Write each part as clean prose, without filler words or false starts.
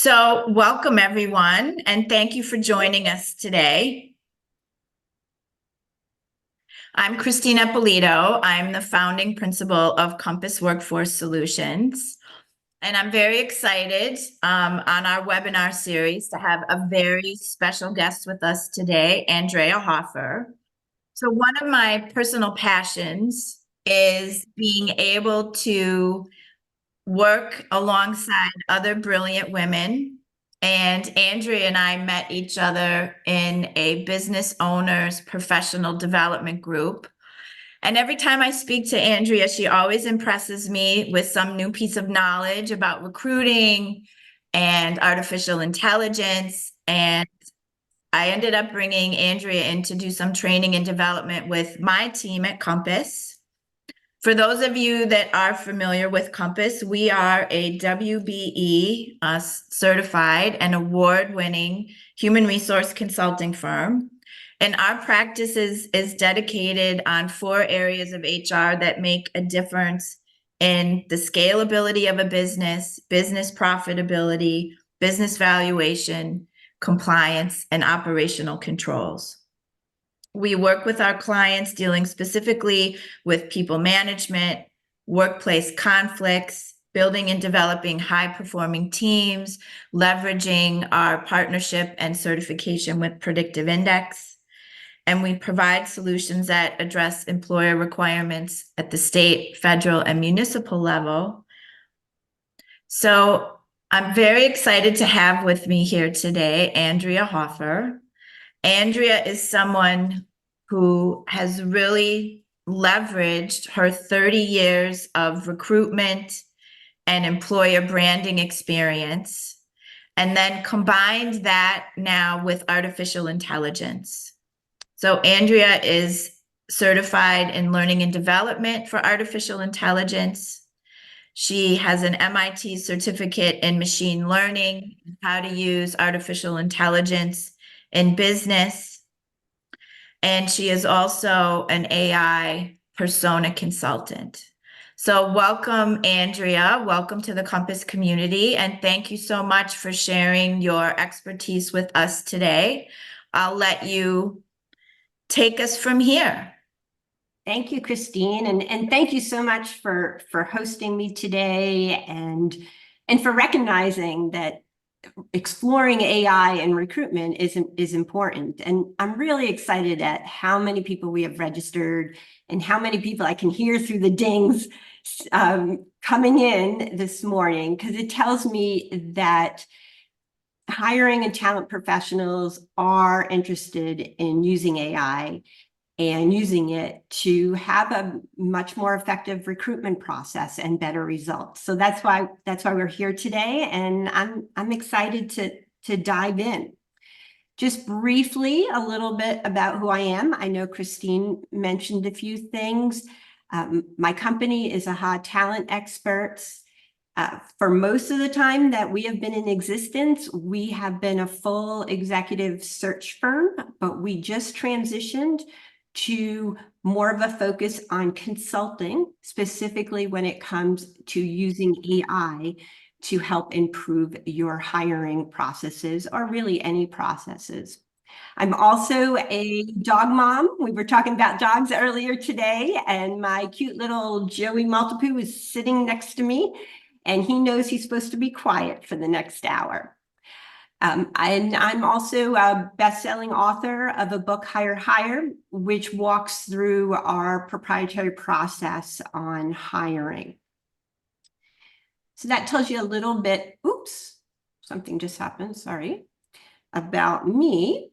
So, welcome everyone, and thank you for joining us today. I'm Christine Ippolito. I'm the founding principal of Compass Workforce Solutions, and I'm very excited on our webinar series to have a very special guest with us today, Andrea Hoffer. So, one of my personal passions is being able to work alongside other brilliant women. And Andrea and I met each other in a business owners professional development group. And every time I speak to Andrea, she always impresses me with some new piece of knowledge about recruiting and artificial intelligence. And I ended up bringing Andrea in to do some training and development with my team at Compass. For those of you that are familiar with Compass, we are a WBE certified and award-winning human resource consulting firm. And our practice is dedicated on 4 areas of HR that make a difference in the scalability of a business, business profitability, business valuation, compliance, and operational controls. We work with our clients dealing specifically with people management, workplace conflicts, building and developing high-performing teams, leveraging our partnership and certification with Predictive Index. And we provide solutions that address employer requirements at the state, federal, and municipal level. So I'm very excited to have with me here today, Andrea Hoffer. Andrea is someone who has really leveraged her 30 years of recruitment and employer branding experience, and then combined that now with artificial intelligence. So Andrea is certified in learning and development for artificial intelligence. She has an MIT certificate in machine learning, how to use artificial intelligence in business. And she is also an AI persona consultant. So welcome, Andrea. Welcome to the Compass community. And thank you so much for sharing your expertise with us today. I'll let you take us from here. Thank you, Christine. And thank you so much for hosting me today and for recognizing that exploring AI and recruitment is important. And I'm really excited at how many people we have registered and how many people I can hear through the dings coming in this morning, because it tells me that hiring and talent professionals are interested in using AI and using it to have a much more effective recruitment process and better results. So that's why we're here today, and I'm excited to dive in. Just briefly, a little bit about who I am. I know Christine mentioned a few things. My company is AHA Talent Experts. For most of the time that we have been in existence, we have been a full executive search firm, but we just transitioned to more of a focus on consulting, specifically when it comes to using AI to help improve your hiring processes, or really any processes. I'm also a dog mom. We were talking about dogs earlier today, and my cute little Joey Maltipoo is sitting next to me, and he knows he's supposed to be quiet for the next hour. And I'm also a best-selling author of a book, Hire, which walks through our proprietary process on hiring. So that tells you a little bit, oops, something just happened, sorry, about me.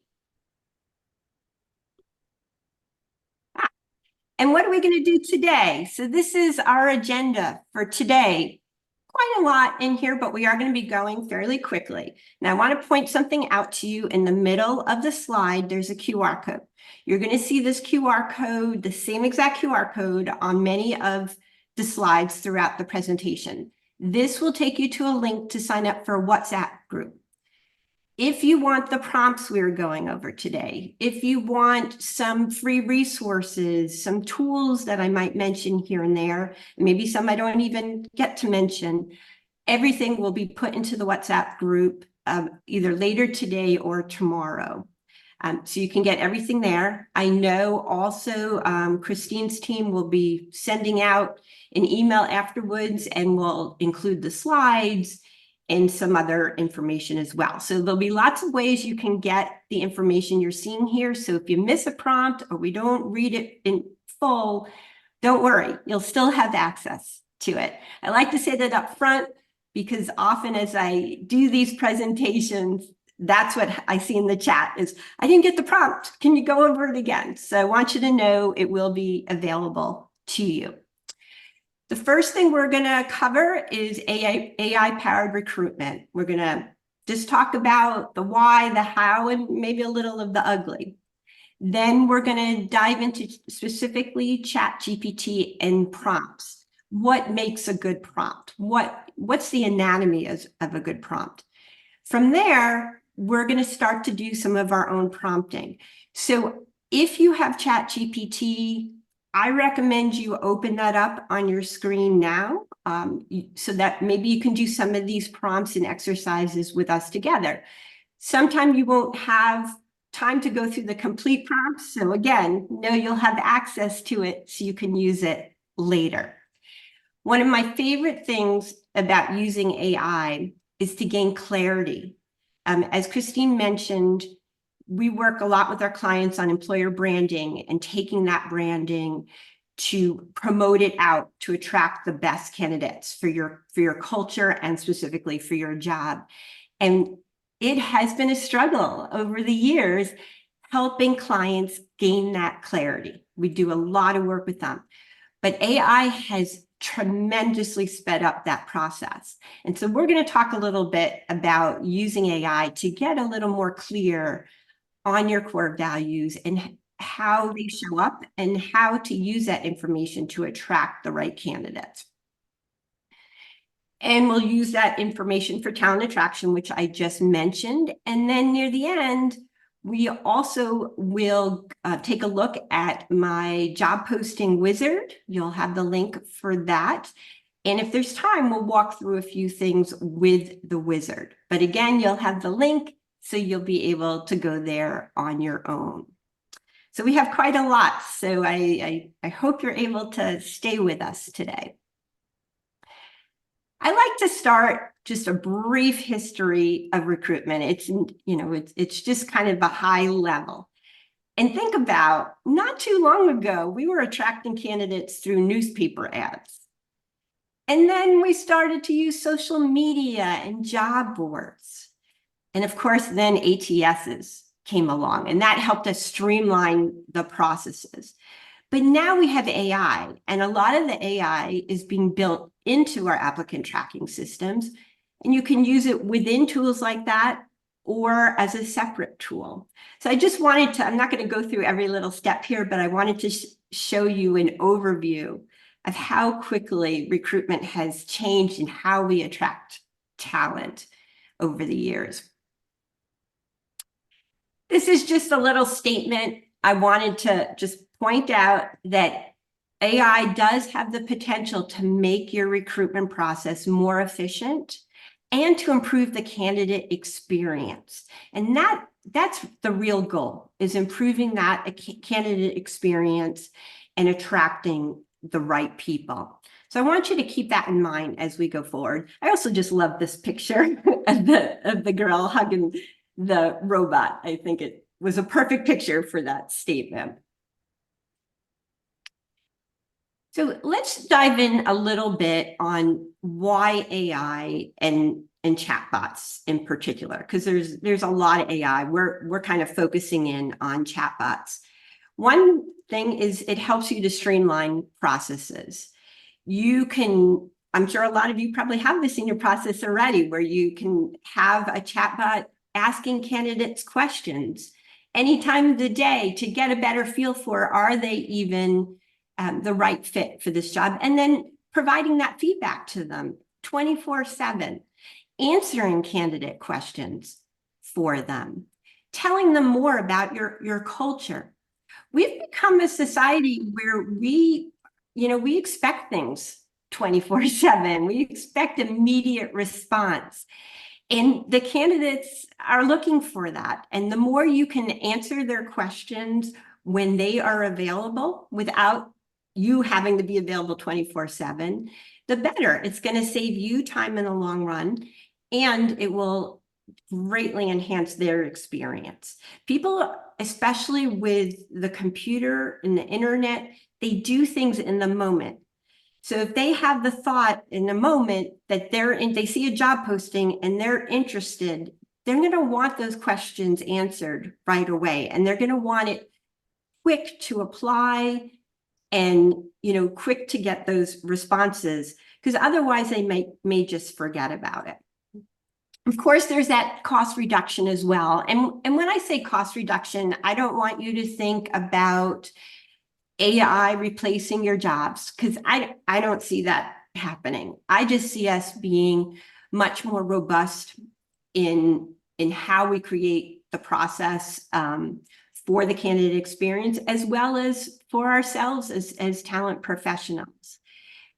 And what are we going to do today? So this is our agenda for today. Quite a lot in here, but we are going to be going fairly quickly. Now, I want to point something out to you. In the middle of the slide, there's a QR code. You're going to see this QR code, the same exact QR code, on many of the slides throughout the presentation. This will take you to a link to sign up for a WhatsApp group. If you want the prompts we're going over today, if you want some free resources, some tools that I might mention here and there, maybe some I don't even get to mention, Everything will be put into the WhatsApp group either later today or tomorrow. So you can get everything there. I know also Christine's team will be sending out an email afterwards and will include the slides and some other information as well. So there'll be lots of ways you can get the information you're seeing here. So if you miss a prompt or we don't read it in full, don't worry, you'll still have access to it. I like to say that up front because often as I do these presentations, that's what I see in the chat is, I didn't get the prompt. Can you go over it again? So I want you to know it will be available to you. The first thing we're going to cover is AI-powered recruitment. We're going to just talk about the why, the how, and maybe a little of the ugly. Then we're going to dive into specifically ChatGPT and prompts. What makes a good prompt? What's the anatomy of a good prompt? From there, we're going to start to do some of our own prompting. So if you have ChatGPT, I recommend you open that up on your screen now so that maybe you can do some of these prompts and exercises with us together. Sometime you won't have time to go through the complete prompts. So again, know you'll have access to it so you can use it later. One of my favorite things about using AI is to gain clarity. As Christine mentioned, we work a lot with our clients on employer branding and taking that branding to promote it out to attract the best candidates for your culture and specifically for your job. And it has been a struggle over the years helping clients gain that clarity. We do a lot of work with them, but AI has tremendously sped up that process. And so we're going to talk a little bit about using AI to get a little more clear on your core values and how they show up and how to use that information to attract the right candidates. And we'll use that information for talent attraction, which I just mentioned. And then near the end, we also will take a look at my job posting wizard. You'll have the link for that. And if there's time, we'll walk through a few things with the wizard. But again, you'll have the link, so you'll be able to go there on your own. So we have quite a lot. So I hope you're able to stay with us today. I like to start just a brief history of recruitment. It's just kind of a high level. And think about, not too long ago, we were attracting candidates through newspaper ads. And then we started to use social media and job boards. And of course, then ATSs came along, and that helped us streamline the processes. But now we have AI, and a lot of the AI is being built into our applicant tracking systems, and you can use it within tools like that or as a separate tool. So I just wanted to, I'm not going to go through every little step here, but I wanted to show you an overview of how quickly recruitment has changed and how we attract talent over the years. This is just a little statement. I wanted to just point out that AI does have the potential to make your recruitment process more efficient and to improve the candidate experience. And that's the real goal, is improving that candidate experience and attracting the right people. So I want you to keep that in mind as we go forward. I also just love this picture of the girl hugging the robot. I think it was a perfect picture for that statement. So let's dive in a little bit on why AI and chatbots in particular, because there's a lot of AI. We're kind of focusing in on chatbots. One thing is it helps you to streamline processes. You can, I'm sure a lot of you probably have this in your process already, where you can have a chatbot asking candidates questions any time of the day to get a better feel for, are they even the right fit for this job? And then providing that feedback to them 24/7, answering candidate questions for them, telling them more about your culture. We've become a society where we expect things 24/7. We expect immediate response. And the candidates are looking for that. And the more you can answer their questions when they are available without you having to be available 24/7, the better. It's going to save you time in the long run, and it will greatly enhance their experience. People, especially with the computer and the internet, they do things in the moment. So if they have the thought in a moment that they see a job posting and they're interested, they're going to want those questions answered right away. And they're going to want it quick to apply and, quick to get those responses, because otherwise they may just forget about it. Of course, there's that cost reduction as well. And when I say cost reduction, I don't want you to think about AI replacing your jobs, because I don't see that happening. I just see us being much more robust in how we create the process for the candidate experience, as well as for ourselves as talent professionals.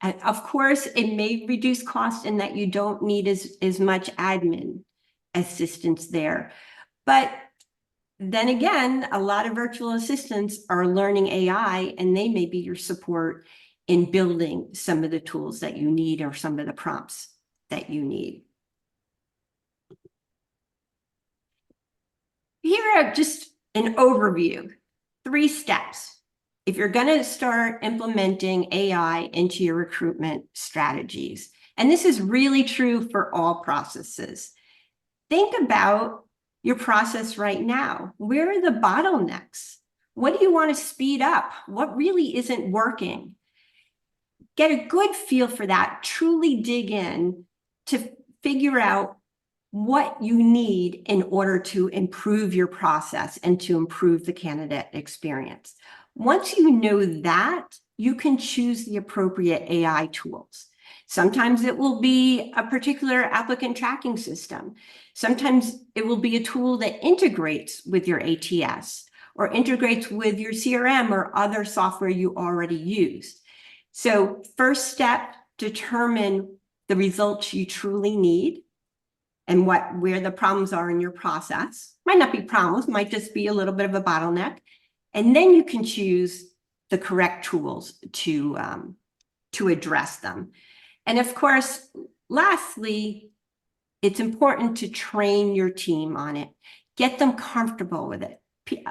And of course, it may reduce cost in that you don't need as much admin assistance there. But then again, a lot of virtual assistants are learning AI, and they may be your support in building some of the tools that you need or some of the prompts that you need. Here are just an overview, 3 steps. If you're going to start implementing AI into your recruitment strategies, and this is really true for all processes, think about your process right now. Where are the bottlenecks? What do you want to speed up? What really isn't working? Get a good feel for that. Truly dig in to figure out what you need in order to improve your process and to improve the candidate experience. Once you know that, you can choose the appropriate AI tools. Sometimes it will be a particular applicant tracking system. Sometimes it will be a tool that integrates with your ATS or integrates with your CRM or other software you already use. So first step, determine the results you truly need and where the problems are in your process. Might not be problems, might just be a little bit of a bottleneck. And then you can choose the correct tools to address them. And of course, lastly, it's important to train your team on it. Get them comfortable with it.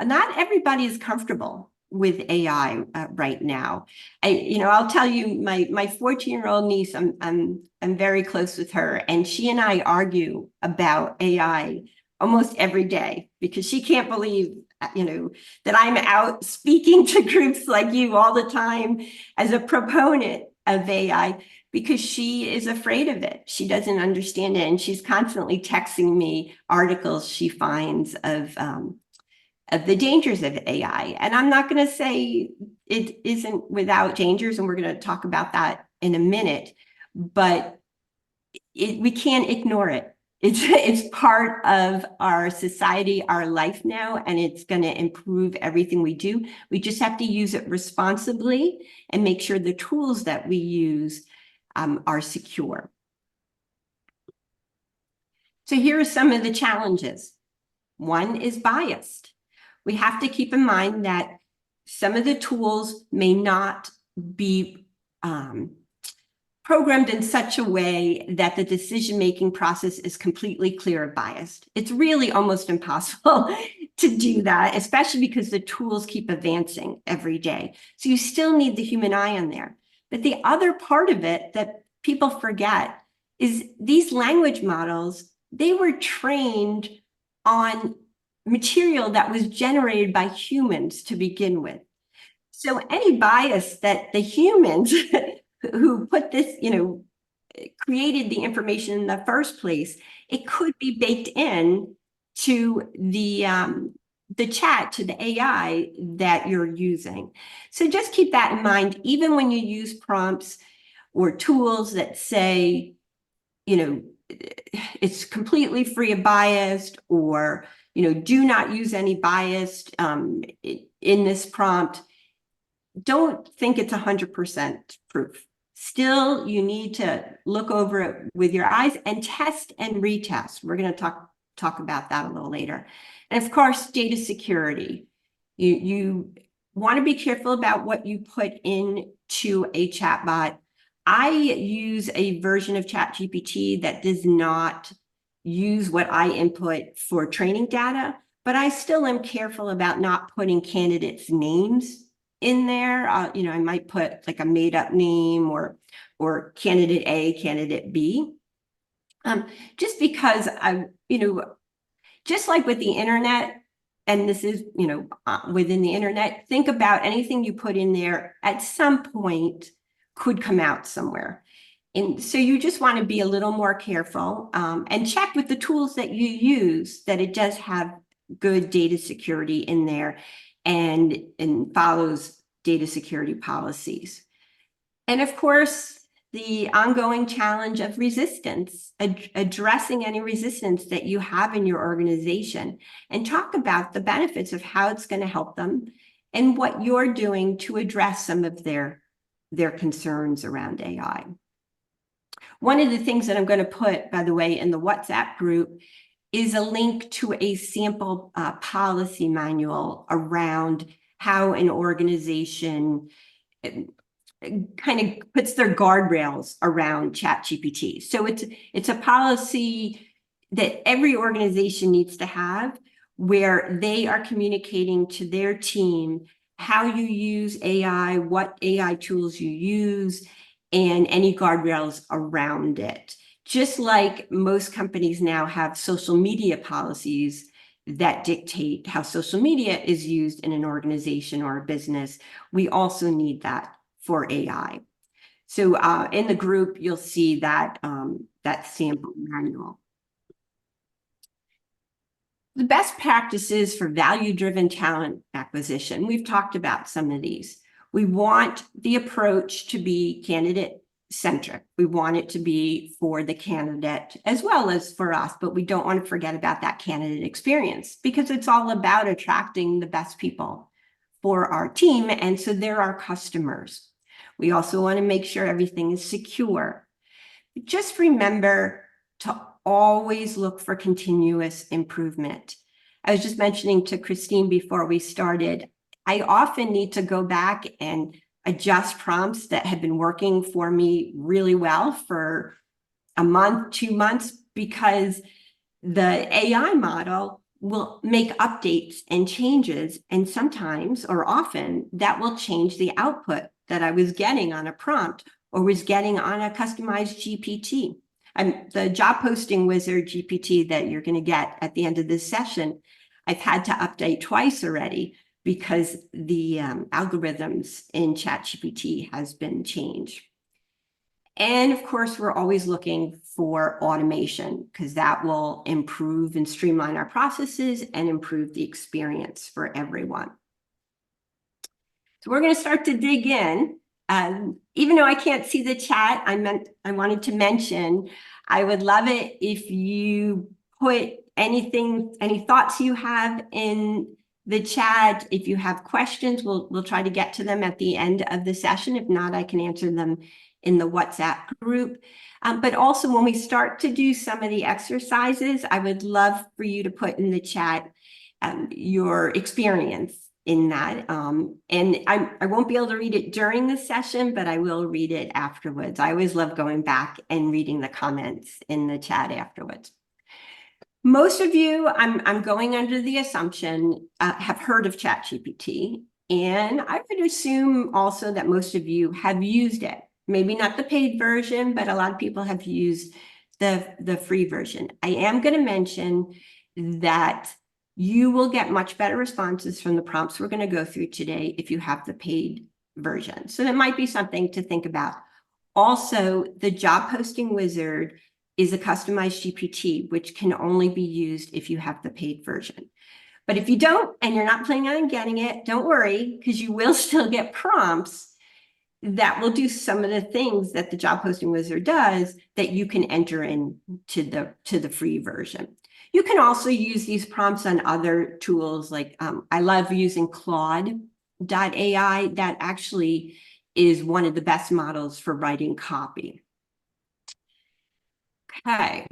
Not everybody is comfortable with AI right now. I'll tell you, my 14-year-old niece, I'm very close with her, and she and I argue about AI almost every day because she can't believe that I'm out speaking to groups like you all the time as a proponent of AI, because she is afraid of it. She doesn't understand it, and she's constantly texting me articles she finds of the dangers of AI. And I'm not going to say it isn't without dangers, and we're going to talk about that in a minute, but we can't ignore it. It's part of our society, our life now, and it's going to improve everything we do. We just have to use it responsibly and make sure the tools that we use are secure. So here are some of the challenges. One is biased. We have to keep in mind that some of the tools may not be programmed in such a way that the decision-making process is completely clear of bias. It's really almost impossible to do that, especially because the tools keep advancing every day. So you still need the human eye on there. But the other part of it that people forget is these language models, they were trained on material that was generated by humans to begin with. So any bias that the humans who put this, created the information in the first place, it could be baked in to the chat, to the AI that you're using. So just keep that in mind, even when you use prompts or tools that say, it's completely free of bias, or, do not use any bias in this prompt. Don't think it's 100% proof. Still, you need to look over it with your eyes and test and retest. We're going to talk about that a little later. And of course, data security. You want to be careful about what you put into a chatbot. I use a version of ChatGPT that does not use what I input for training data, but I still am careful about not putting candidates' names in there. I might put like a made-up name or candidate A, candidate B, just because just like with the internet, and this is, within the internet, think about anything you put in there at some point could come out somewhere. And so you just want to be a little more careful and check with the tools that you use that it does have good data security in there and follows data security policies. And of course, the ongoing challenge of resistance, addressing any resistance that you have in your organization, and talk about the benefits of how it's going to help them and what you're doing to address some of their concerns around AI. One of the things that I'm going to put, by the way, in the WhatsApp group is a link to a sample policy manual around how an organization kind of puts their guardrails around ChatGPT. So it's a policy that every organization needs to have, where they are communicating to their team how you use AI, what AI tools you use, and any guardrails around it. Just like most companies now have social media policies that dictate how social media is used in an organization or a business, we also need that for AI. So in the group, you'll see that, that sample manual. The best practices for value-driven talent acquisition. We've talked about some of these. We want the approach to be candidate-centric. We want it to be for the candidate as well as for us, but we don't want to forget about that candidate experience, because it's all about attracting the best people for our team, and so they're our customers. We also want to make sure everything is secure. Just remember to always look for continuous improvement. I was just mentioning to Christine before we started, I often need to go back and adjust prompts that have been working for me really well for a month, 2 months, because the AI model will make updates and changes, and sometimes or often that will change the output that I was getting on a prompt or was getting on a customized GPT. The job posting wizard GPT that you're going to get at the end of this session, I've had to update twice already because the algorithms in ChatGPT has been changed. And of course, we're always looking for automation, because that will improve and streamline our processes and improve the experience for everyone. So we're going to start to dig in. Even though I can't see the chat, I wanted to mention, I would love it if you put any thoughts you have in the chat. If you have questions, we'll try to get to them at the end of the session. If not, I can answer them in the WhatsApp group. But also, when we start to do some of the exercises, I would love for you to put in the chat your experience in that. And I won't be able to read it during the session, but I will read it afterwards. I always love going back and reading the comments in the chat afterwards. Most of you, I'm going under the assumption, have heard of ChatGPT, and I would assume also that most of you have used it. Maybe not the paid version, but a lot of people have used the free version. I am going to mention that you will get much better responses from the prompts we're going to go through today if you have the paid version. So that might be something to think about. Also, the job posting wizard is a customized GPT, which can only be used if you have the paid version. But if you don't, and you're not planning on getting it, don't worry, because you will still get prompts that will do some of the things that the job posting wizard does that you can enter in to the free version. You can also use these prompts on other tools, like I love using Claude.ai. That actually is one of the best models for writing copy. Okay.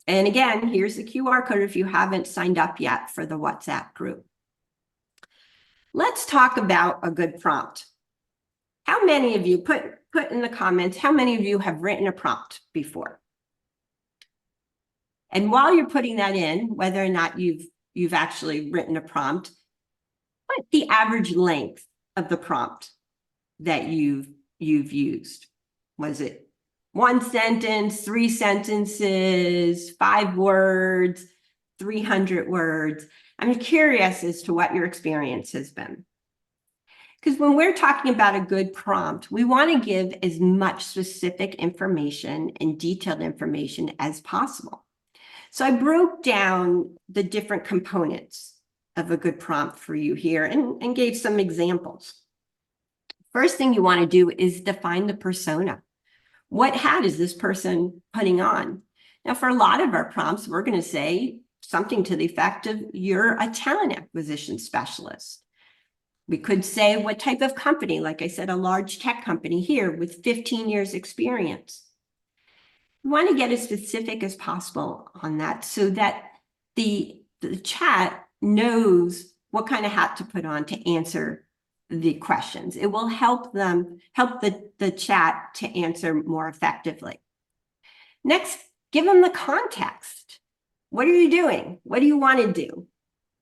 And again, here's the QR code if you haven't signed up yet for the WhatsApp group. Let's talk about a good prompt. How many of you, put in the comments, how many of you have written a prompt before? And while you're putting that in, whether or not you've actually written a prompt, what's the average length of the prompt that you've used? Was it 1 sentence, 3 sentences, 5 words, 300 words? I'm curious as to what your experience has been. Because when we're talking about a good prompt, we want to give as much specific information and detailed information as possible. So I broke down the different components of a good prompt for you here and gave some examples. First thing you want to do is define the persona. What hat is this person putting on? Now, for a lot of our prompts, we're going to say something to the effect of, you're a talent acquisition specialist. We could say what type of company, like I said, a large tech company here with 15 years experience. We want to get as specific as possible on that so that the chat knows what kind of hat to put on to answer the questions. It will help the chat to answer more effectively. Next, give them the context. What are you doing? What do you want to do?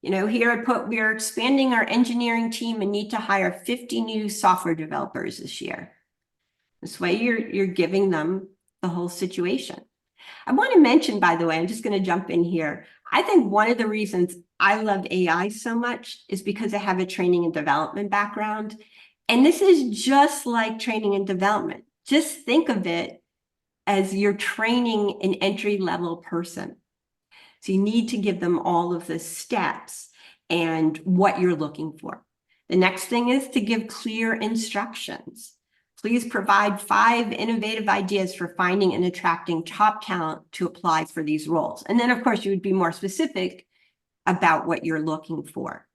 You know, here I put, we are expanding our engineering team and need to hire 50 new software developers this year. This way you're giving them the whole situation. I want to mention, by the way, I'm just going to jump in here. I think one of the reasons I love AI so much is because I have a training and development background. And this is just like training and development. Just think of it as you're training an entry-level person. So you need to give them all of the steps and what you're looking for. The next thing is to give clear instructions. Please provide 5 innovative ideas for finding and attracting top talent to apply for these roles. And then, of course, you would be more specific about what you're looking for.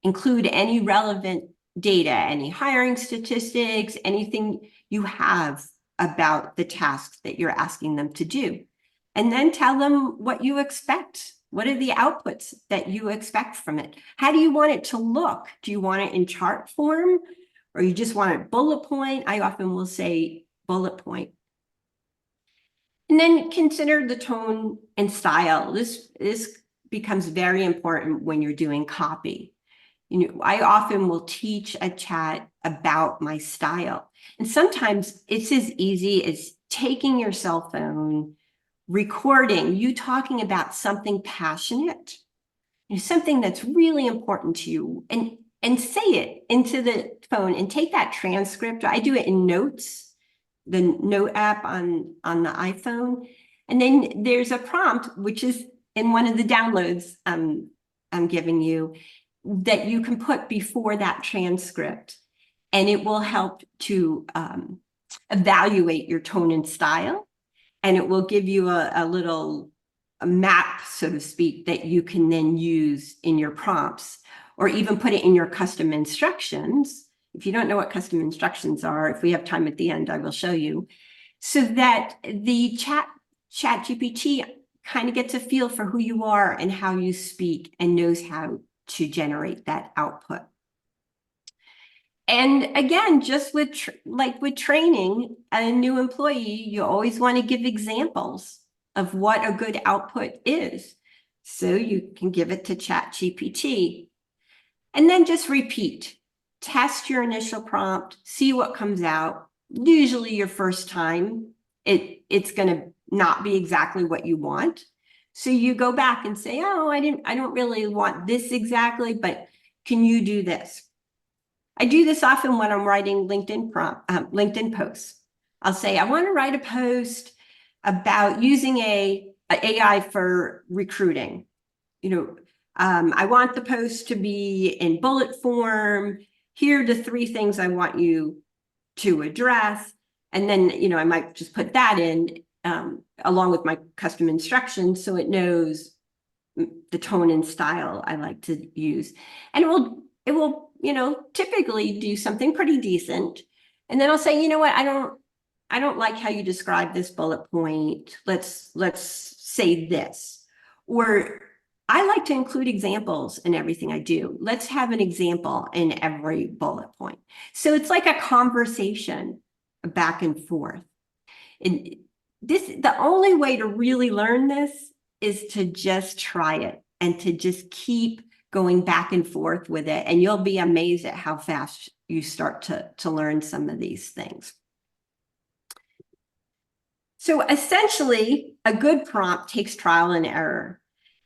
Include any relevant data, any hiring statistics, anything you have about the tasks that you're asking them to do. And then tell them what you expect. What are the outputs that you expect from it? How do you want it to look? Do you want it in chart form? Or you just want it bullet point? I often will say bullet point. And then consider the tone and style. This becomes very important when you're doing copy. You know, I often will teach a chat about my style. And sometimes it's as easy as taking your cell phone, recording you talking about something passionate, you know, something that's really important to you, and say it into the phone and take that transcript. I do it in Notes, the Note app on the iPhone. And then there's a prompt, which is in one of the downloads I'm giving you, that you can put before that transcript. And it will help to evaluate your tone and style. And it will give you a map, so to speak, that you can then use in your prompts, or even put it in your custom instructions. If you don't know what custom instructions are, if we have time at the end, I will show you, so that the ChatGPT kind of gets a feel for who you are and how you speak and knows how to generate that output. And again, just with training a new employee, you always want to give examples of what a good output is. So you can give it to ChatGPT. And then just repeat. Test your initial prompt, see what comes out. Usually your first time, it's going to not be exactly what you want. So you go back and say, oh, I don't really want this exactly, but can you do this? I do this often when I'm writing LinkedIn posts. I'll say, I want to write a post about using a AI for recruiting. You know, I want the post to be in bullet form. Here are the 3 things I want you to address. And then, you know, I might just put that in along with my custom instructions so it knows the tone and style I like to use. And it will it will, typically do something pretty decent. And then I'll say, you know what, I don't like how you describe this bullet point. Let's say this. Or I like to include examples in everything I do. Let's have an example in every bullet point. So it's like a conversation back and forth. And the only way to really learn this is to just try it and to just keep going back and forth with it. And you'll be amazed at how fast you start to learn some of these things. So essentially, a good prompt takes trial and error.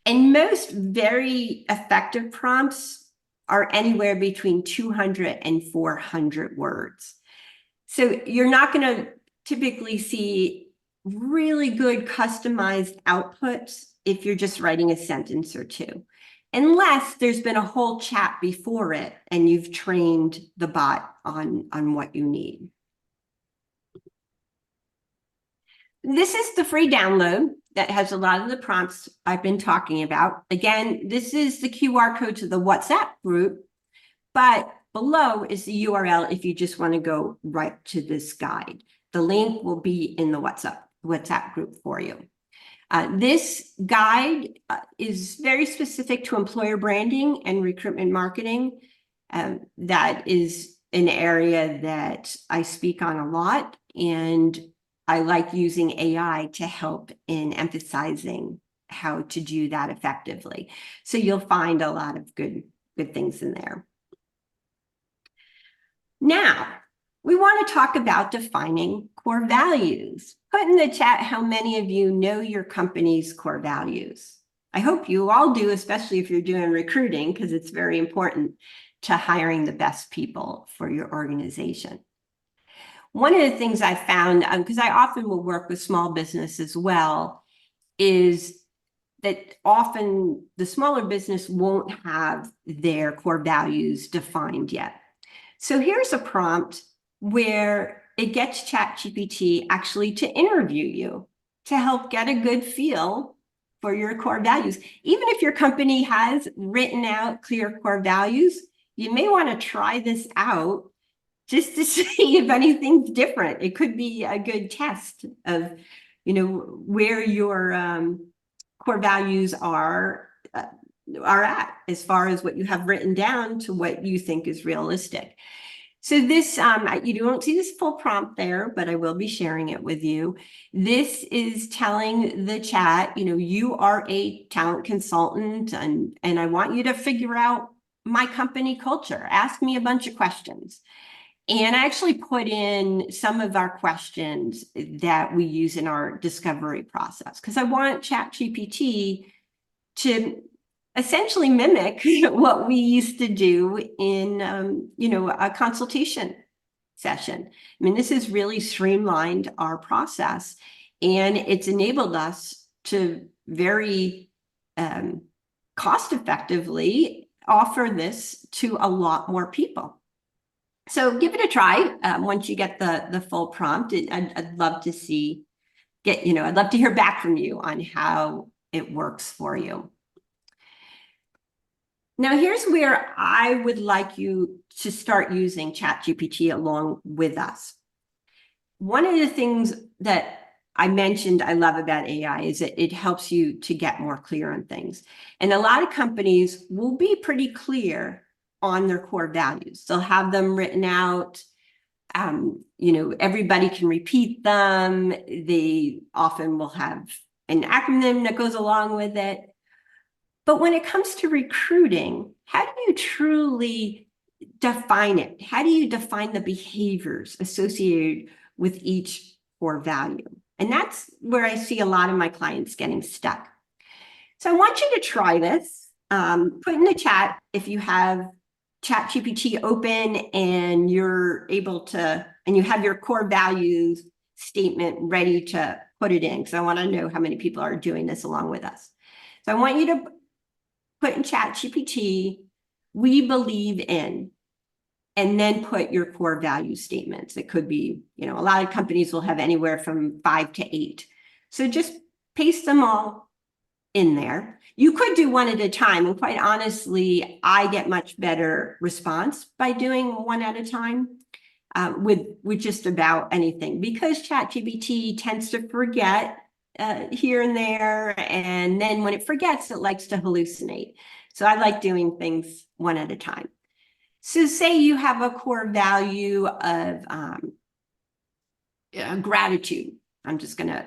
And most very effective prompts are anywhere between 200 and 400 words. So you're not going to typically see really good customized outputs if you're just writing a sentence or two, unless there's been a whole chat before it and you've trained the bot on what you need. This is the free download that has a lot of the prompts I've been talking about. Again, this is the QR code to the WhatsApp group, but below is the URL if you just want to go right to this guide. The link will be in the WhatsApp group for you. This guide is very specific to employer branding and recruitment marketing. That is an area that I speak on a lot, and I like using AI to help in emphasizing how to do that effectively. So you'll find a lot of good things in there. Now, we want to talk about defining core values. Put in the chat how many of you know your company's core values. I hope you all do, especially if you're doing recruiting, because it's very important to hiring the best people for your organization. One of the things I found, because I often will work with small business as well, is that often the smaller business won't have their core values defined yet. So here's a prompt where it gets ChatGPT actually to interview you to help get a good feel for your core values. Even if your company has written out clear core values, you may want to try this out just to see if anything's different. It could be a good test of, where your core values are at as far as what you have written down to what you think is realistic. So this, you don't see this full prompt there, but I will be sharing it with you. This is telling the chat, you are a talent consultant and I want you to figure out my company culture. Ask me a bunch of questions. And I actually put in some of our questions that we use in our discovery process because I want ChatGPT to essentially mimic what we used to do in, a consultation session. I mean, this has really streamlined our process, and it's enabled us to very cost effectively offer this to a lot more people. So give it a try once you get the full prompt. I'd love to I'd love to hear back from you on how it works for you. Now, here's where I would like you to start using ChatGPT along with us. One of the things that I mentioned I love about AI is that it helps you to get more clear on things. And a lot of companies will be pretty clear on their core values. They'll have them written out. Everybody can repeat them. They often will have an acronym that goes along with it. But when it comes to recruiting, how do you truly define it? How do you define the behaviors associated with each core value? And that's where I see a lot of my clients getting stuck. So I want you to try this. Put in the chat if you have ChatGPT open and you're able to, and you have your core values statement ready to put it in, because I want to know how many people are doing this along with us. So I want you to put in ChatGPT, we believe in, and then put your core value statements. It could be, a lot of companies will have anywhere from 5 to 8. So just paste them all in there. You could do one at a time, and quite honestly, I get much better response by doing one at a time with just about anything, because ChatGPT tends to forget here and there, and then when it forgets, it likes to hallucinate. So I like doing things one at a time. So say you have a core value of gratitude. I'm just going to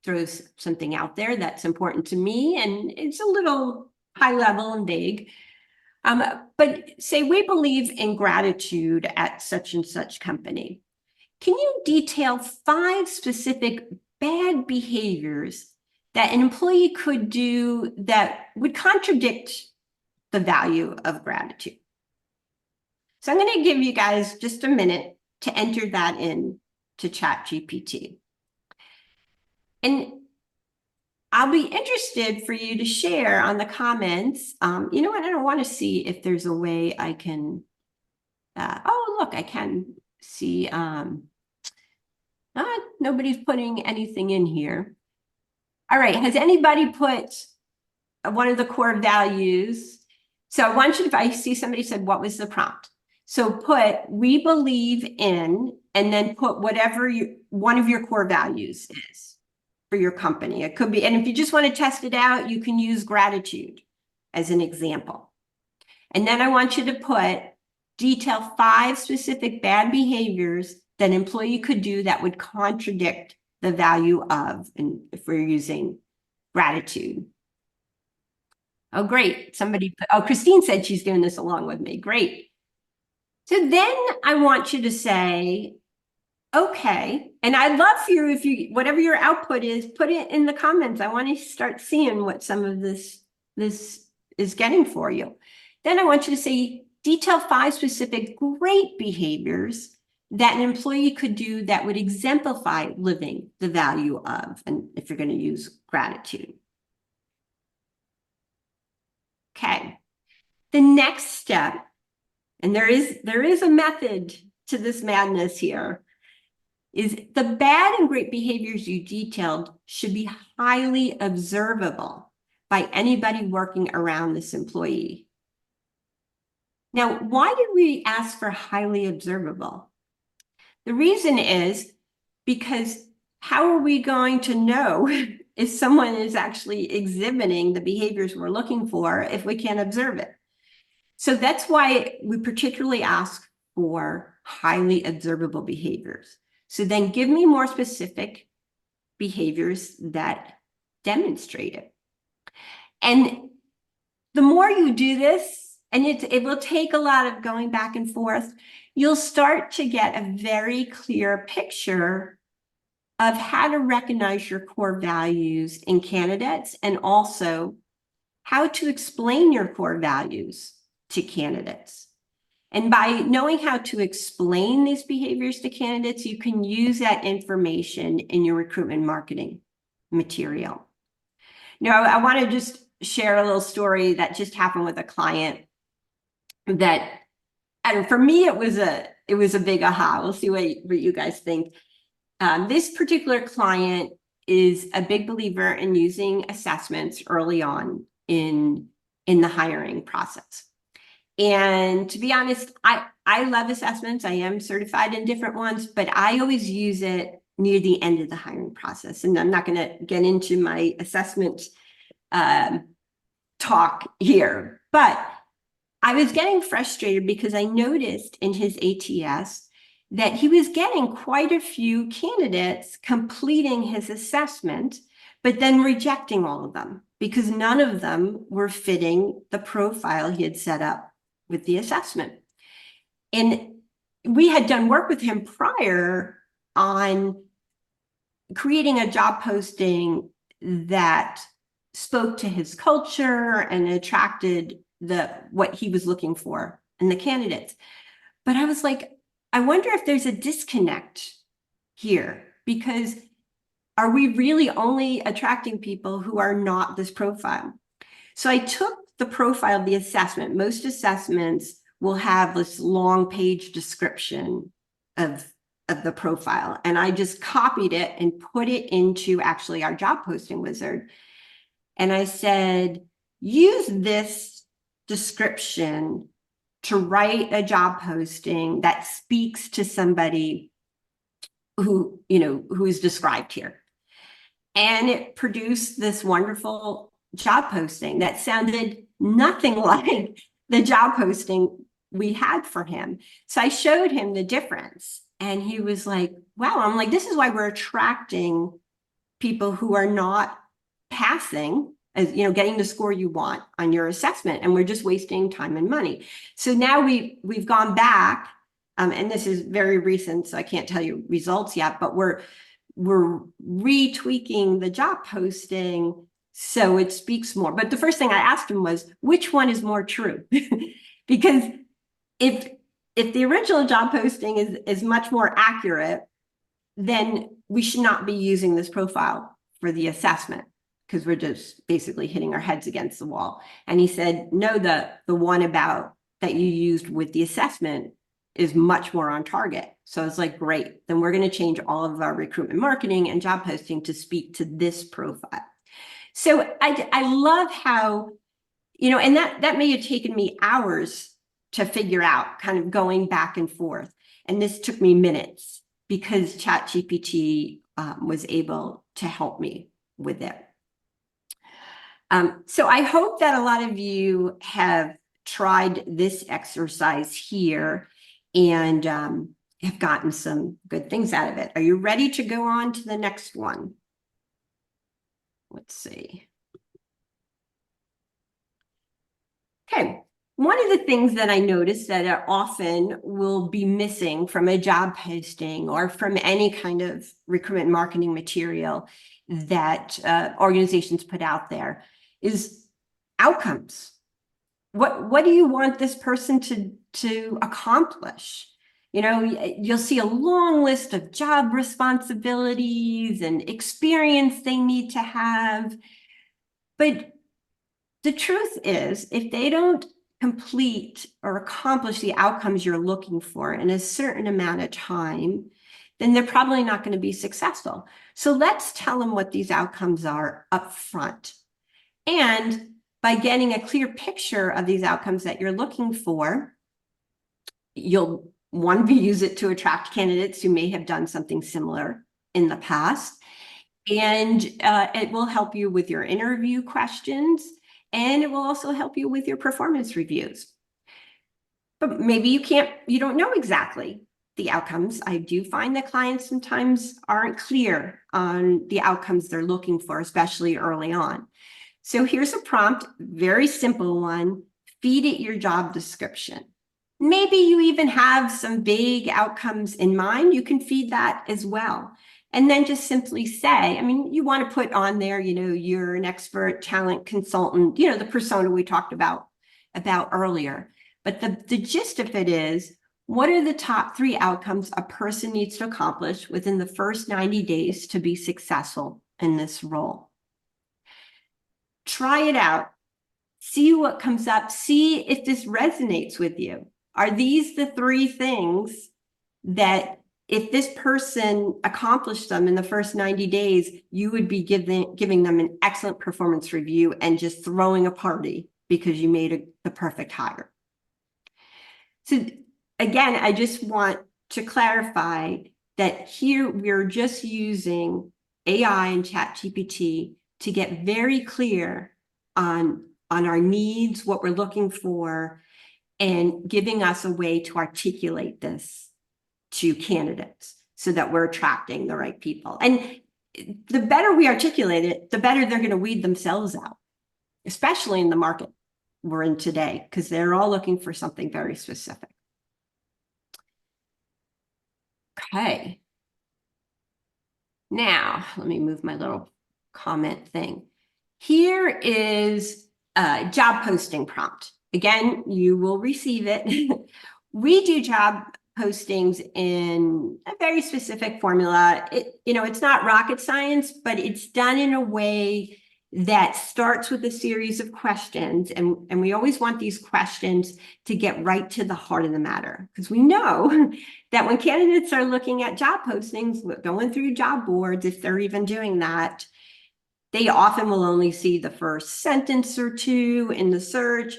throw something out there that's important to me, and it's a little high level and vague. But say we believe in gratitude at such and such company. Can you detail 5 specific bad behaviors that an employee could do that would contradict the value of gratitude? So I'm going to give you guys just a minute to enter that in to ChatGPT. And I'll be interested for you to share on the comments. You know what? I don't want to see if there's a way I can. Oh, look, I can see. Nobody's putting anything in here. All right. Has anybody put one of the core values? So I want you to, if I see somebody said, what was the prompt? So put, we believe in, and then put whatever one of your core values is for your company. It could be, and if you just want to test it out, you can use gratitude as an example. And then I want you to detail 5 specific bad behaviors that an employee could do that would contradict the value of, and if we're using gratitude. Oh, great. Christine said she's doing this along with me. Great. So then I want you to say, okay, and I'd love for you, if you, whatever your output is, put it in the comments. I want to start seeing what some of this is getting for you. Then I want you to say, detail 5 specific great behaviors that an employee could do that would exemplify living the value of, and if you're going to use gratitude. Okay, the next step, and there is a method to this madness here, is the bad and great behaviors you detailed should be highly observable by anybody working around this employee. Now, why did we ask for highly observable? The reason is because how are we going to know if someone is actually exhibiting the behaviors we're looking for if we can't observe it? So that's why we particularly ask for highly observable behaviors. So then give me more specific behaviors that demonstrate it. And the more you do this, and it will take a lot of going back and forth, you'll start to get a very clear picture of how to recognize your core values in candidates, and also how to explain your core values to candidates. And by knowing how to explain these behaviors to candidates, you can use that information in your recruitment marketing material. Now, I want to just share a little story that just happened with a client that, and for me, it was a big aha. We'll see what you guys think. This particular client is a big believer in using assessments early on in the hiring process. And to be honest, I love assessments. I am certified in different ones, but I always use it near the end of the hiring process. And I'm not going to get into my assessment talk here, but I was getting frustrated because I noticed in his ATS that he was getting quite a few candidates completing his assessment, but then rejecting all of them because none of them were fitting the profile he had set up with the assessment. And we had done work with him prior on creating a job posting that spoke to his culture and attracted what he was looking for in the candidates. But I was like, I wonder if there's a disconnect here, because are we really only attracting people who are not this profile? So I took the profile of the assessment. Most assessments will have this long page description of the profile. And I just copied it and put it into actually our job posting wizard. And I said, use this description to write a job posting that speaks to somebody who, who is described here. And it produced this wonderful job posting that sounded nothing like the job posting we had for him. So I showed him the difference. And he was like, wow, I'm like, this is why we're attracting people who are not passing, as getting the score you want on your assessment, and we're just wasting time and money. So now we've gone back, and this is very recent, so I can't tell you results yet, but we're retweaking the job posting so it speaks more. But the first thing I asked him was, which one is more true? Because if the original job posting is much more accurate, then we should not be using this profile for the assessment, because we're just basically hitting our heads against the wall. And he said, no, the one about that you used with the assessment is much more on target. So it's like, great, then we're going to change all of our recruitment marketing and job posting to speak to this profile. So I love how, and that may have taken me hours to figure out, kind of going back and forth. And this took me minutes because ChatGPT was able to help me with it. So I hope that a lot of you have tried this exercise here and have gotten some good things out of it. Are you ready to go on to the next one? Let's see. Okay. One of the things that I noticed that are often will be missing from a job posting or from any kind of recruitment marketing material that organizations put out there is outcomes. What do you want this person to accomplish? You'll see a long list of job responsibilities and experience they need to have. But the truth is, if they don't complete or accomplish the outcomes you're looking for in a certain amount of time, then they're probably not going to be successful. So let's tell them what these outcomes are up front. And by getting a clear picture of these outcomes that you're looking for, you'll use it to attract candidates who may have done something similar in the past. And it will help you with your interview questions, and it will also help you with your performance reviews. But maybe you don't know exactly the outcomes. I do find that clients sometimes aren't clear on the outcomes they're looking for, especially early on. So here's a prompt, very simple one. Feed it your job description. Maybe you even have some big outcomes in mind. You can feed that as well. And then just simply say, you want to put on there, you're an expert talent consultant, the persona we talked about earlier. But the gist of it is, what are the top 3 outcomes a person needs to accomplish within the first 90 days to be successful in this role? Try it out. See what comes up. See if this resonates with you. Are these the 3 things that if this person accomplished them in the first 90 days, you would be giving them an excellent performance review and just throwing a party because you made the perfect hire? So again, I just want to clarify that here we're just using AI and ChatGPT to get very clear on our needs, what we're looking for, and giving us a way to articulate this to candidates so that we're attracting the right people. And the better we articulate it, the better they're going to weed themselves out, especially in the market we're in today, because they're all looking for something very specific. Okay. Now, let me move my little comment thing. Here is a job posting prompt. Again, you will receive it. We do job postings in a very specific formula. It's not rocket science, but it's done in a way that starts with a series of questions. And we always want these questions to get right to the heart of the matter, because we know that when candidates are looking at job postings, going through job boards, if they're even doing that, they often will only see the first sentence or two in the search,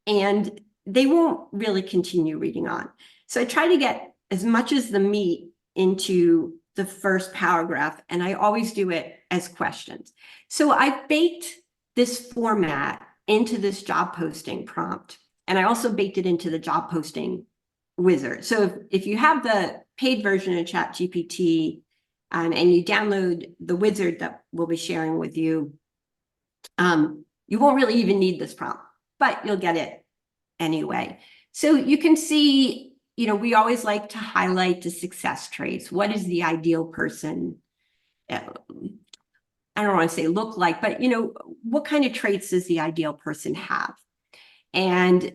and they won't really continue reading on. So I try to get as much as the meat into the first paragraph, and I always do it as questions. So I baked this format into this job posting prompt, and I also baked it into the job posting wizard. So if you have the paid version of ChatGPT, and you download the wizard that we'll be sharing with you, you won't really even need this prompt, but you'll get it anyway. So you can see, we always like to highlight the success traits. What is the ideal person? I don't want to say look like, but what kind of traits does the ideal person have? And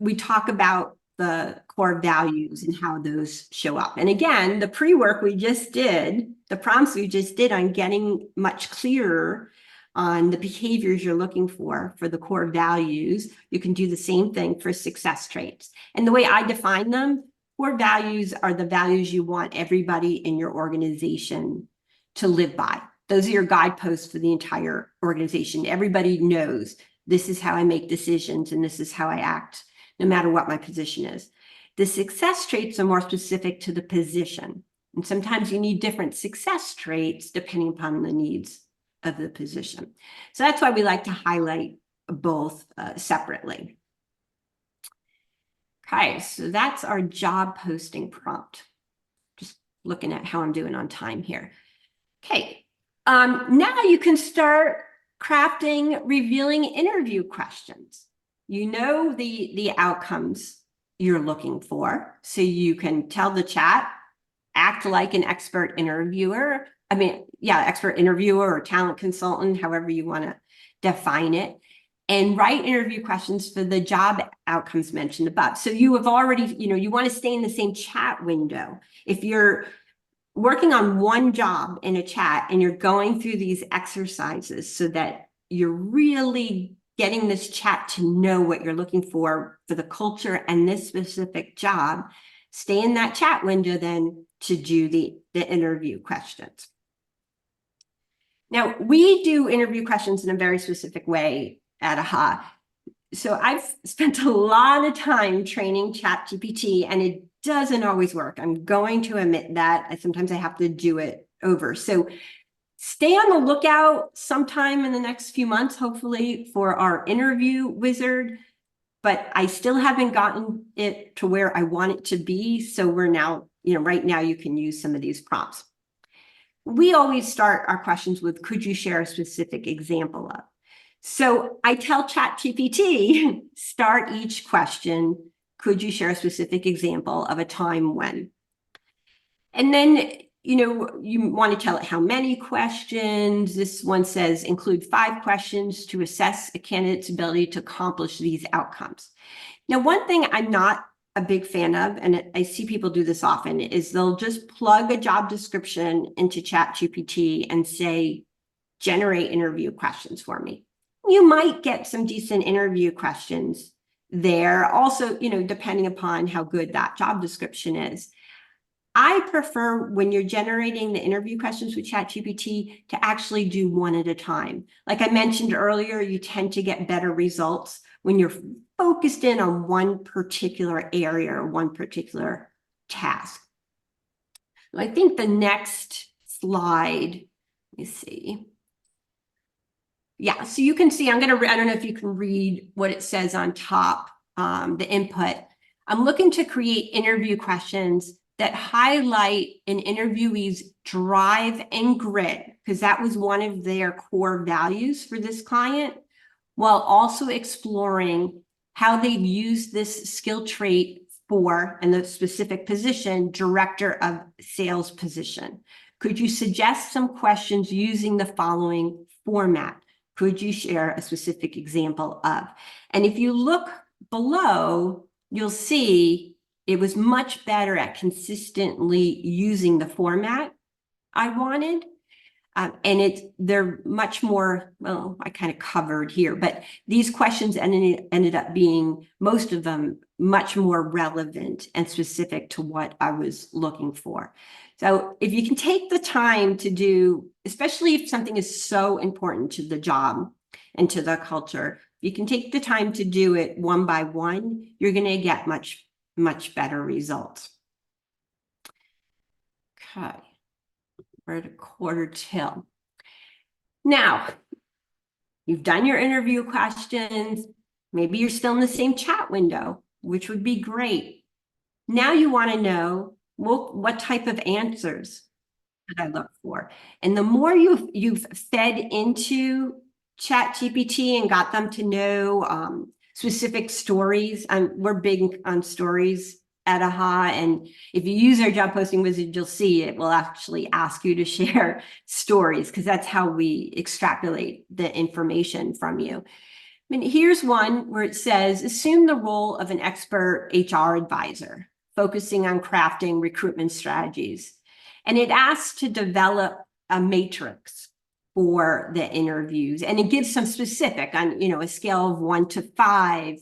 we talk about the core values and how those show up. And again, the pre-work we just did, the prompts we just did on getting much clearer on the behaviors you're looking for the core values, you can do the same thing for success traits. And the way I define them, core values are the values you want everybody in your organization to live by. Those are your guideposts for the entire organization. Everybody knows this is how I make decisions and this is how I act, no matter what my position is. The success traits are more specific to the position. And sometimes you need different success traits depending upon the needs of the position. So that's why we like to highlight both separately. Okay, so that's our job posting prompt. Just looking at how I'm doing on time here. Okay, now you can start crafting revealing interview questions. You know the outcomes you're looking for, so you can tell the chat, act like an expert interviewer. Expert interviewer or talent consultant, however you want to define it, and write interview questions for the job outcomes mentioned above. So you have already, you want to stay in the same chat window. If you're working on one job in a chat and you're going through these exercises so that you're really getting this chat to know what you're looking for the culture and this specific job, stay in that chat window then to do the interview questions. Now, we do interview questions in a very specific way at AHA. So I've spent a lot of time training ChatGPT, and it doesn't always work. I'm going to admit that. Sometimes I have to do it over. So stay on the lookout sometime in the next few months, hopefully, for our interview wizard. But I still haven't gotten it to where I want it to be. So we're now, right now you can use some of these prompts. We always start our questions with, could you share a specific example of? So I tell ChatGPT, start each question, could you share a specific example of a time when? And then, you want to tell it how many questions. This one says, include 5 questions to assess a candidate's ability to accomplish these outcomes. Now, one thing I'm not a big fan of, and I see people do this often, is they'll just plug a job description into ChatGPT and say, generate interview questions for me. You might get some decent interview questions there. Also, depending upon how good that job description is. I prefer when you're generating the interview questions with ChatGPT to actually do one at a time. Like I mentioned earlier, you tend to get better results when you're focused in on one particular area or one particular task. I think the next slide, let me see. Yeah, so you can see, I don't know if you can read what it says on top, the input. I'm looking to create interview questions that highlight an interviewee's drive and grit, because that was one of their core values for this client, while also exploring how they've used this skill trait for, in the specific position, director of sales position. Could you suggest some questions using the following format? Could you share a specific example of? And if you look below, you'll see it was much better at consistently using the format I wanted. And they're much more, well, I kind of covered here, but these questions ended up being, most of them, much more relevant and specific to what I was looking for. So if you can take the time to do, especially if something is so important to the job and to the culture, you can take the time to do it one by one, you're going to get much, much better results. Okay, we're at 1/4 till. Now, you've done your interview questions. Maybe you're still in the same chat window, which would be great. Now you want to know, well, what type of answers should I look for? And the more you've fed into ChatGPT and got them to know specific stories, we're big on stories at AHA, and if you use our job posting wizard, you'll see it will actually ask you to share stories, because that's how we extrapolate the information from you. I mean, here's one where it says, assume the role of an expert HR advisor, focusing on crafting recruitment strategies. And it asks to develop a matrix for the interviews. And it gives some specific on, a scale of 1 to 5,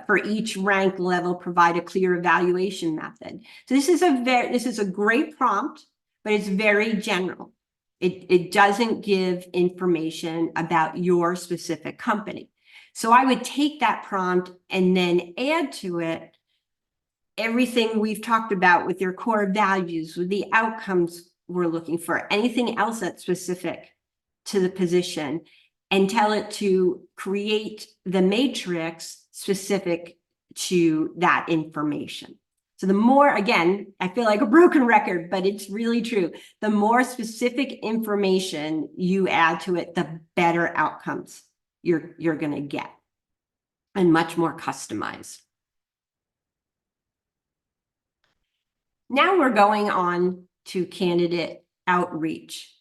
for each rank level, provide a clear evaluation method. So this is a great prompt, but it's very general. It doesn't give information about your specific company. So I would take that prompt and then add to it everything we've talked about with your core values, with the outcomes we're looking for, anything else that's specific to the position, and tell it to create the matrix specific to that information. So the more, again, I feel like a broken record, but it's really true. The more specific information you add to it, the better outcomes you're going to get, and much more customized. Now we're going on to candidate outreach.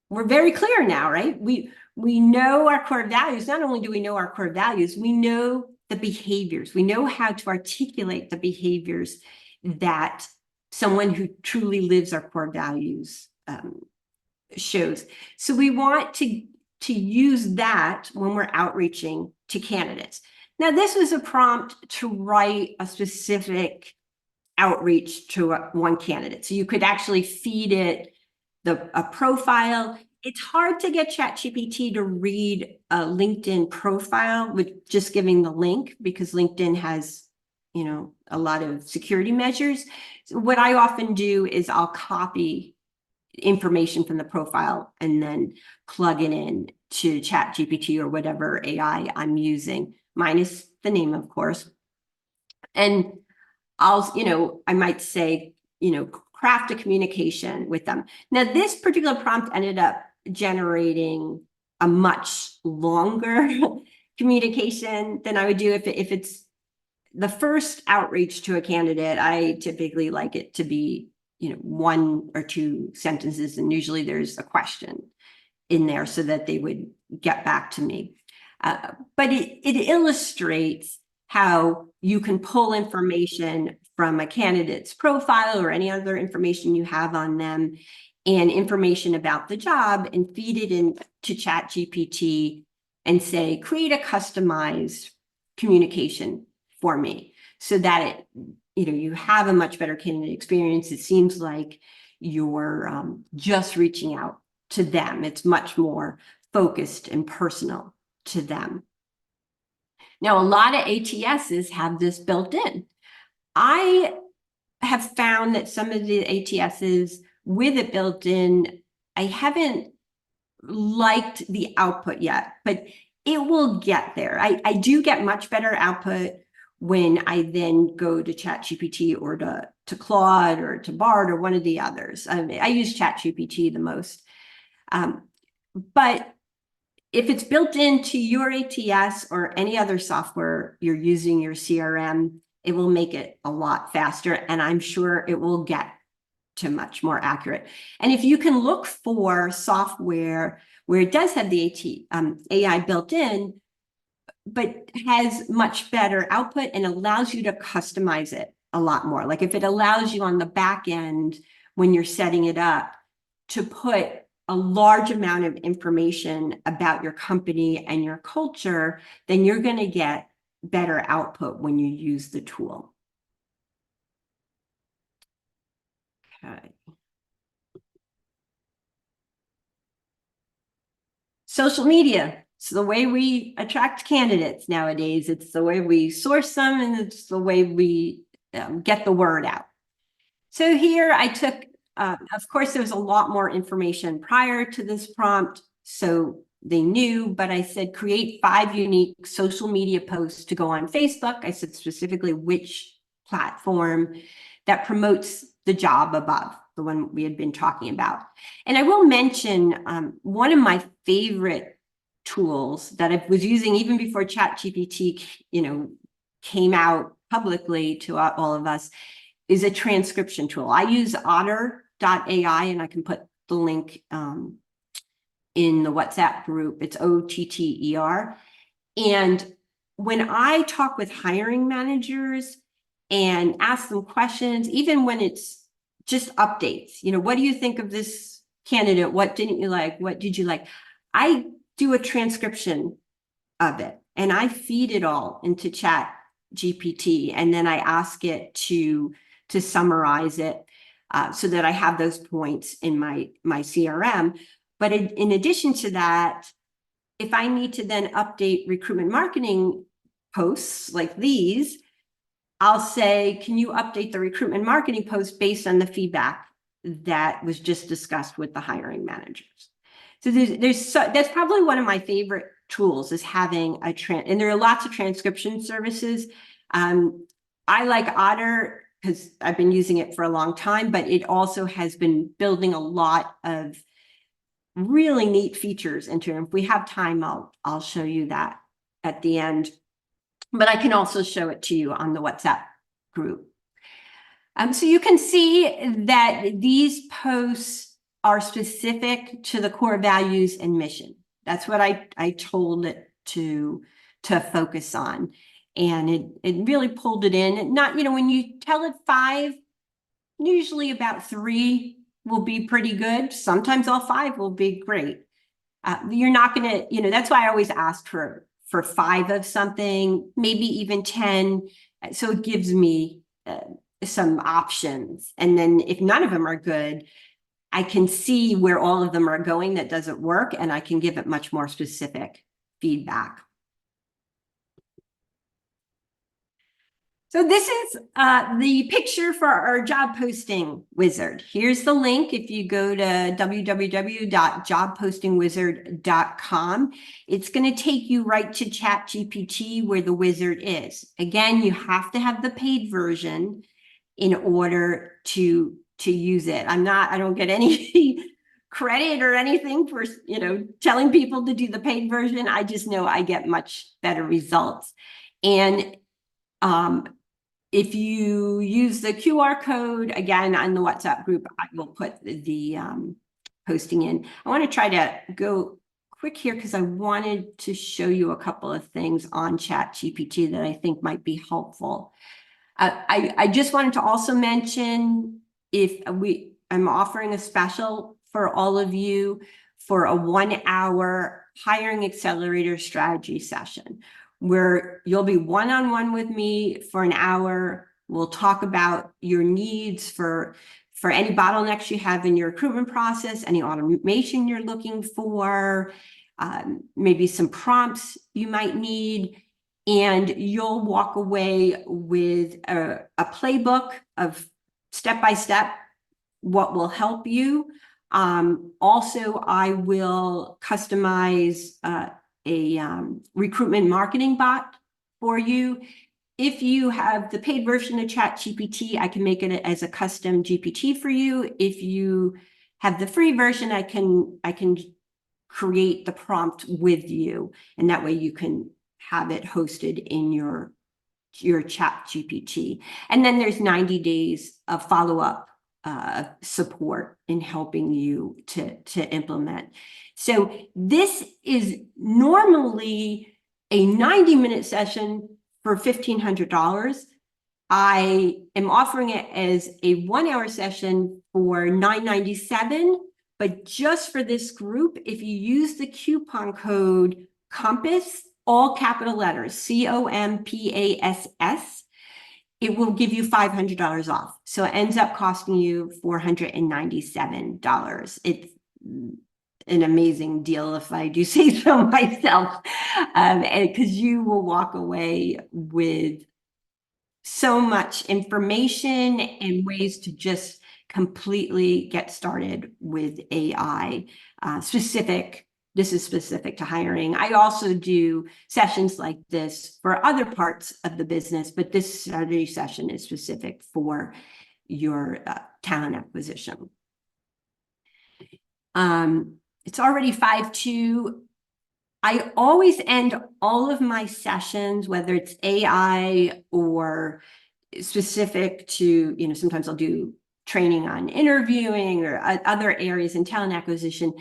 We're very clear now, right? We know our core values. Not only do we know our core values, we know the behaviors. We know how to articulate the behaviors that someone who truly lives our core values shows. So we want to use that when we're outreaching to candidates. Now, this was a prompt to write a specific outreach to one candidate. So you could actually feed it a profile. It's hard to get ChatGPT to read a LinkedIn profile with just giving the link, because LinkedIn has, a lot of security measures. So what I often do is I'll copy information from the profile and then plug it in to ChatGPT or whatever AI I'm using, minus the name, of course. And I'll, I might say, craft a communication with them. Now, this particular prompt ended up generating a much longer communication than I would do if it's the first outreach to a candidate. I typically like it to be, 1 or 2 sentences, and usually there's a question in there so that they would get back to me. But it illustrates how you can pull information from a candidate's profile or any other information you have on them, and information about the job, and feed it into ChatGPT and say, create a customized communication for me, so that you have a much better candidate experience. It seems like you're just reaching out to them. It's much more focused and personal to them. Now, a lot of ATSs have this built in. I have found that some of the ATSs with it built in, I haven't liked the output yet, but it will get there. I do get much better output when I then go to ChatGPT or to Claude or to Bard or one of the others. I use ChatGPT the most. But if it's built into your ATS or any other software you're using, your CRM, it will make it a lot faster, and I'm sure it will get to much more accurate. And if you can look for software where it does have the AI built in, but has much better output and allows you to customize it a lot more. Like if it allows you on the back end, when you're setting it up, to put a large amount of information about your company and your culture, then you're going to get better output when you use the tool. Okay. Social media. It's the way we attract candidates nowadays. It's the way we source them, and it's the way we get the word out. So here I took, of course, there was a lot more information prior to this prompt, so they knew, but I said, create 5 unique social media posts to go on Facebook. I said specifically which platform that promotes the job above, the one we had been talking about. And I will mention one of my favorite tools that I was using even before ChatGPT, came out publicly to all of us, is a transcription tool. I use otter.ai, and I can put the link in the WhatsApp group. It's OTTER. And when I talk with hiring managers and ask them questions, even when it's just updates, what do you think of this candidate? What didn't you like? What did you like? I do a transcription of it, and I feed it all into ChatGPT, and then I ask it to summarize it so that I have those points in my CRM. But in addition to that, if I need to then update recruitment marketing posts like these, I'll say, can you update the recruitment marketing post based on the feedback that was just discussed with the hiring managers? So that's probably one of my favorite tools, is having and there are lots of transcription services. I like Otter because I've been using it for a long time, but it also has been building a lot of really neat features into it. If we have time, I'll show you that at the end, but I can also show it to you on the WhatsApp group. So you can see that these posts are specific to the core values and mission. That's what I told it to focus on. And it really pulled it in. Not, when you tell it 5, usually about 3 will be pretty good. Sometimes all 5 will be great. You're not going to, that's why I always ask for 5 of something, maybe even 10. So it gives me some options. And then if none of them are good, I can see where all of them are going that doesn't work, and I can give it much more specific feedback. So this is the picture for our job posting wizard. Here's the link. If you go to www.jobpostingwizard.com, it's going to take you right to ChatGPT where the wizard is. Again, you have to have the paid version in order to use it. I don't get any credit or anything for, telling people to do the paid version. I just know I get much better results. And if you use the QR code, again, on the WhatsApp group, I will put the posting in. I want to try to go quick here because I wanted to show you a couple of things on ChatGPT that I think might be helpful. I just wanted to also mention, I'm offering a special for all of you for a 1-hour hiring accelerator strategy session, where you'll be one-on-one with me for an hour. We'll talk about your needs for any bottlenecks you have in your recruitment process, any automation you're looking for, maybe some prompts you might need, and you'll walk away with a playbook of step-by-step what will help you. Also, I will customize a recruitment marketing bot for you. If you have the paid version of ChatGPT, I can make it as a custom GPT for you. If you have the free version, I can create the prompt with you, and that way you can have it hosted in your ChatGPT. And then there's 90 days of follow-up support in helping you to implement. So this is normally a 90-minute session for $1,500. I am offering it as a 1-hour session for $997. But just for this group, if you use the coupon code COMPASS, all capital letters, COMPASS, it will give you $500 off. So it ends up costing you $497. It's an amazing deal, if I do say so myself, and because you will walk away with so much information and ways to just completely get started with AI. This is specific to hiring. I also do sessions like this for other parts of the business, but this strategy session is specific for your talent acquisition. It's already 5:02. I always end all of my sessions, whether it's AI or specific to, sometimes I'll do training on interviewing or other areas in talent acquisition.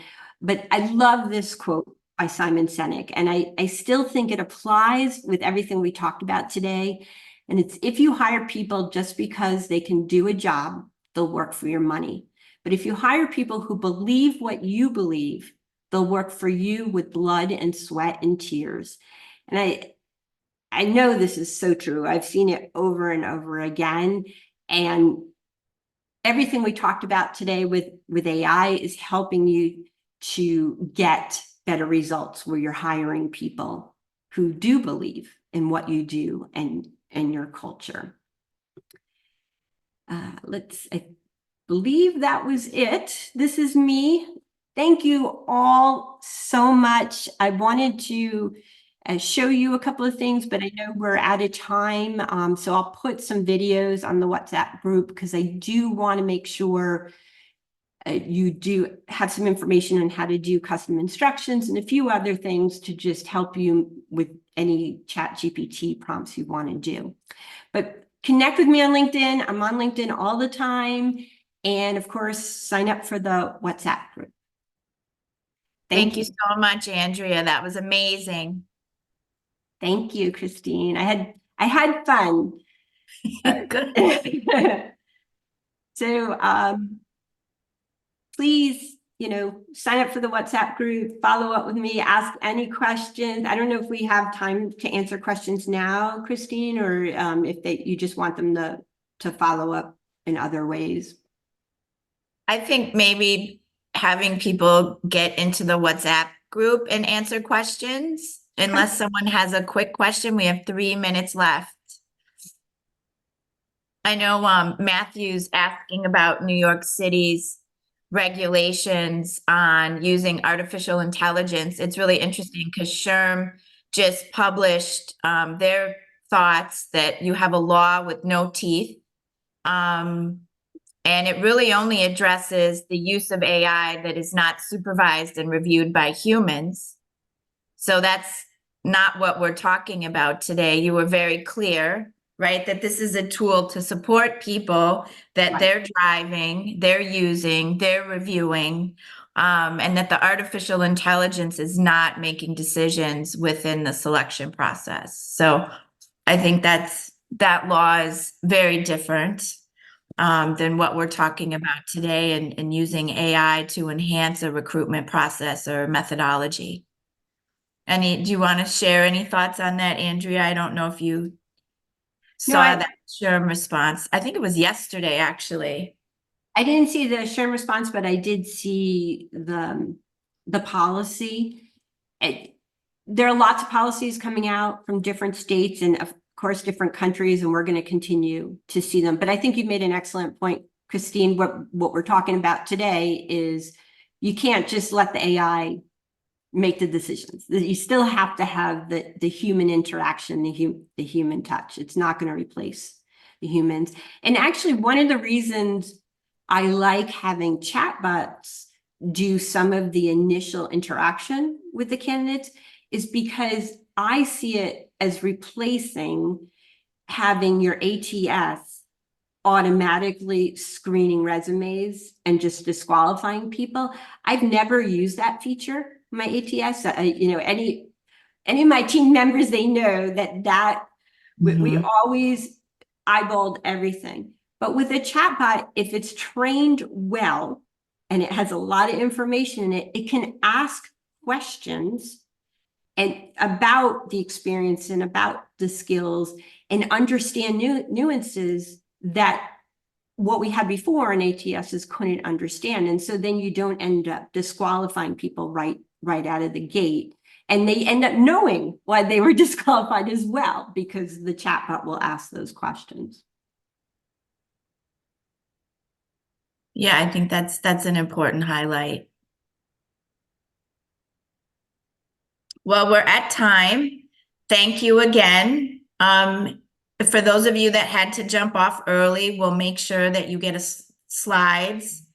But I love this quote by Simon Sinek, and I still think it applies with everything we talked about today. And it's, if you hire people just because they can do a job, they'll work for your money. But if you hire people who believe what you believe, they'll work for you with blood and sweat and tears. And I know this is so true. I've seen it over and over again. And everything we talked about today with AI is helping you to get better results where you're hiring people who do believe in what you do and your culture. I believe that was it. This is me. Thank you all so much. I wanted to show you a couple of things, but I know we're out of time. So I'll put some videos on the WhatsApp group because I do want to make sure you do have some information on how to do custom instructions and a few other things to just help you with any ChatGPT prompts you want to do. But connect with me on LinkedIn. I'm on LinkedIn all the time. And of course, sign up for the WhatsApp group. Thank you so much, Andrea. That was amazing. Thank you, Christine. I had fun. Good. So please, sign up for the WhatsApp group, follow up with me, ask any questions. I don't know if we have time to answer questions now, Christine, or if you just want them to follow up in other ways. I think maybe having people get into the WhatsApp group and answer questions, unless someone has a quick question. We have 3 minutes left. I know Matthew's asking about New York City's regulations on using artificial intelligence. It's really interesting because SHRM just published their thoughts that you have a law with no teeth. And it really only addresses the use of AI that is not supervised and reviewed by humans. So that's not what we're talking about today. You were very clear, right, that this is a tool to support people that they're driving, they're using, they're reviewing, and that the artificial intelligence is not making decisions within the selection process. So I think that law is very different than what we're talking about today and using AI to enhance a recruitment process or methodology. Do you want to share any thoughts on that, Andrea? I don't know if you saw that SHRM response. I think it was yesterday, actually. I didn't see the SHRM response, but I did see the policy. There are lots of policies coming out from different states and of course different countries, and we're going to continue to see them. But I think you made an excellent point, Christine. What we're talking about today is you can't just let the AI make the decisions. You still have to have the human interaction, the human touch. It's not going to replace the humans. And actually, one of the reasons I like having chatbots do some of the initial interaction with the candidates is because I see it as replacing having your ATS automatically screening resumes and just disqualifying people. I've never used that feature in my ATS. Any of my team members, they know that we always eyeballed everything. But with a chatbot, if it's trained well and it has a lot of information in it, it can ask questions and about the experience and about the skills, and understand nuances that what we had before in ATSs couldn't understand. And so then you don't end up disqualifying people right out of the gate. And they end up knowing why they were disqualified as well, because the chatbot will ask those questions. Yeah, I think that's an important highlight. Well, we're at time. Thank you again. For those of you that had to jump off early, we'll make sure that you get slides.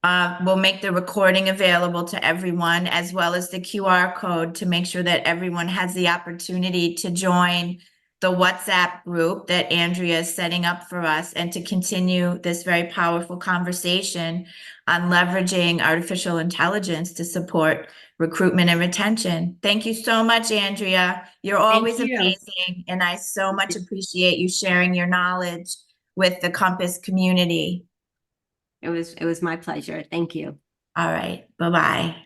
We'll make the recording available to everyone, as well as the QR code, to make sure that everyone has the opportunity to join the WhatsApp group that Andrea is setting up for us, and to continue this very powerful conversation on leveraging artificial intelligence to support recruitment and retention. Thank you so much, Andrea. You're always amazing, and I so much appreciate you sharing your knowledge with the Compass community. It was my pleasure. Thank you. All right. Bye-bye.